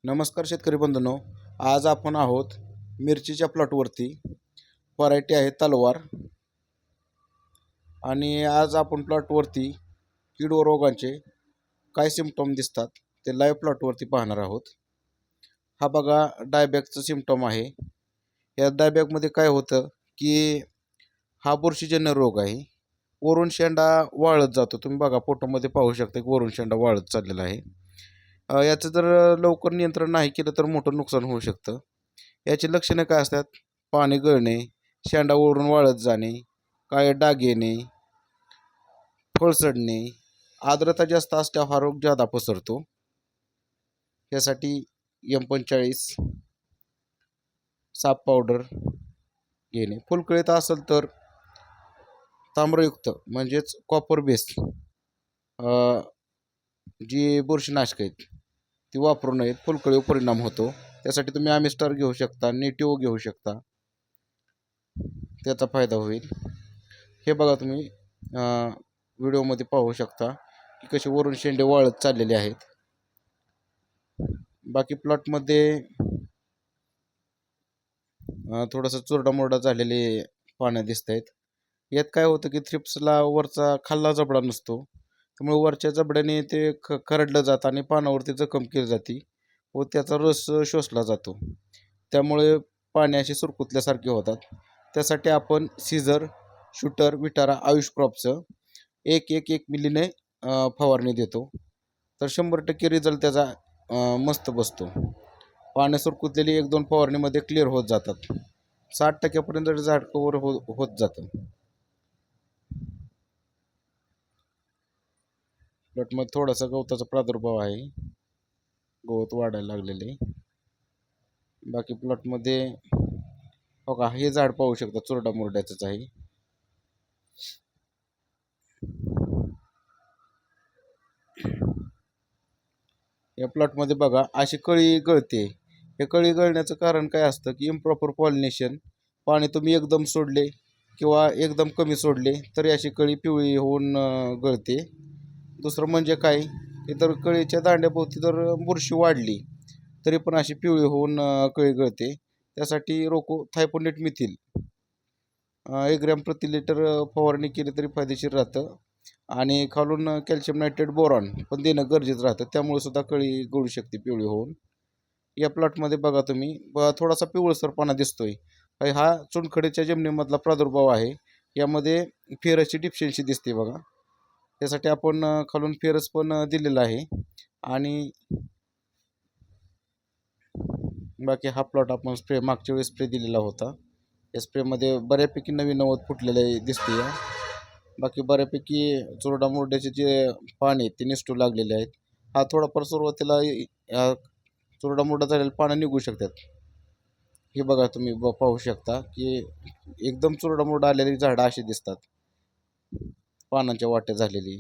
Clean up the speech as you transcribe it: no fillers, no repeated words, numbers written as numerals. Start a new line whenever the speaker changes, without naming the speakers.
नमस्कार शेतकरी बंधूंनो, आज आपण आहोत मिरचीच्या प्लॉटवरती. व्हरायटी आहे तलवार. आणि आज आपण प्लॉटवरती कीड व रोगांचे काय सिम्पटम दिसतात ते लाईव्ह प्लॉटवरती पाहणार आहोत. हा बघा डायबॅकचा सिम्पटम आहे. या डायबॅकमध्ये काय होतं की हा बुरशीजन्य रोग आहे. वरून शेंडा वाळत जातो. तुम्ही बघा फोटोमध्ये पाहू शकता की वरून शेंडा वाळत चाललेला आहे. याचं जर लवकर नियंत्रण नाही केलं तर मोठं नुकसान होऊ शकतं. याची लक्षणे काय असतात? पाणी गळणे, शेंडा ओढून वाळत जाणे, काळे डाग येणे, फळ सडणे, आर्द्रता जास्त असल्यावर हा रोग जादा पसरतो. यासाठी M45 साप पावडर घेणे. फुलकळीत असेल तर ताम्रयुक्त म्हणजेच कॉपर बेस जी बुरशीनाशक आहेत ती वापरू नयेत. फुलकळीवर परिणाम होतो. त्यासाठी तुम्ही आमिस्टार घेऊ शकता, नेटिव्ह घेऊ शकता, त्याचा फायदा होईल. हे बघा तुम्ही व्हिडिओमध्ये पाहू शकता की कसे वरून शेंडे वाळत चाललेले आहेत. बाकी प्लॉटमध्ये थोडंसं चुरडामुरडा झालेले पानं दिसत आहेत. यात काय होतं की थ्रिप्सला वरचा खाल्ला जबडा नसतो, त्यामुळे वरच्या जबड्याने ते खरडलं जातं आणि पानावरती जखम केली जाते व त्याचा रस शोषला जातो. त्यामुळे पाने असे सुरकुतल्यासारखे होतात. त्यासाठी आपण सीझर, शूटर, विटारा, आयुष क्रॉपचं 1 मिलीने फवारणी देतो. तर 100% रिझल्ट त्याचा मस्त बसतो. पाने सुरकुतलेली 1-2 फवारणीमध्ये क्लिअर होत जातात. 60% झाड कव्हर होत जातं. प्लॉटमध्ये थोडासा गवताचा प्रादुर्भाव आहे, गवत वाढायला लागलेले. बाकी प्लॉटमध्ये बघा हे झाड पाहू शकता, चुरडा मुरड्याचंच आहे. या प्लॉटमध्ये बघा अशी कळी गळते. हे कळी गळण्याचं कारण काय असतं की इम्प्रॉपर पॉलिनेशन. पाणी तुम्ही एकदम सोडले किंवा एकदम कमी सोडले तरी अशी कळी पिवळी होऊन गळते. दुसरं म्हणजे काय, इतर कळीच्या दांड्याभोवती जर बुरशी वाढली तरी पण अशी पिवळी होऊन कळी गळते. त्यासाठी रोको थायपोनेट मिथिल 1 ग्रॅम प्रति लिटर फवारणी केली तरी फायदेशीर राहतं. आणि खालून कॅल्शियम नायट्रेट बोरॉन पण देणं गरजेचं राहतं. त्यामुळे सुद्धा कळी गळू शकते पिवळी होऊन. या प्लॉटमध्ये बघा तुम्ही थोडासा पिवळसरपणा दिसतोय. हा चुनखडीच्या जमिनीमधला प्रादुर्भाव आहे. यामध्ये फेरसची डिफिशियन्सी दिसते बघा. त्यासाठी आपण खालून फेरस पण दिलेला आहे. आणि बाकी हा प्लॉट आपण मागच्या वेळेस स्प्रे दिलेला होता. या स्प्रेमध्ये बऱ्यापैकी नवीन नवत फुटलेले दिसते. बाकी बऱ्यापैकी चुरडामुरड्याचे जे पाने आहेत ते निसटू लागलेले आहेत. हा थोडाफार सुरुवातीला चुरडामुरडा झालेले पानं निघू शकतात. हे बघा तुम्ही पाहू शकता की एकदम चुरडामुरडा आलेली झाडं अशी दिसतात, पानांच्या वाट्या झालेली.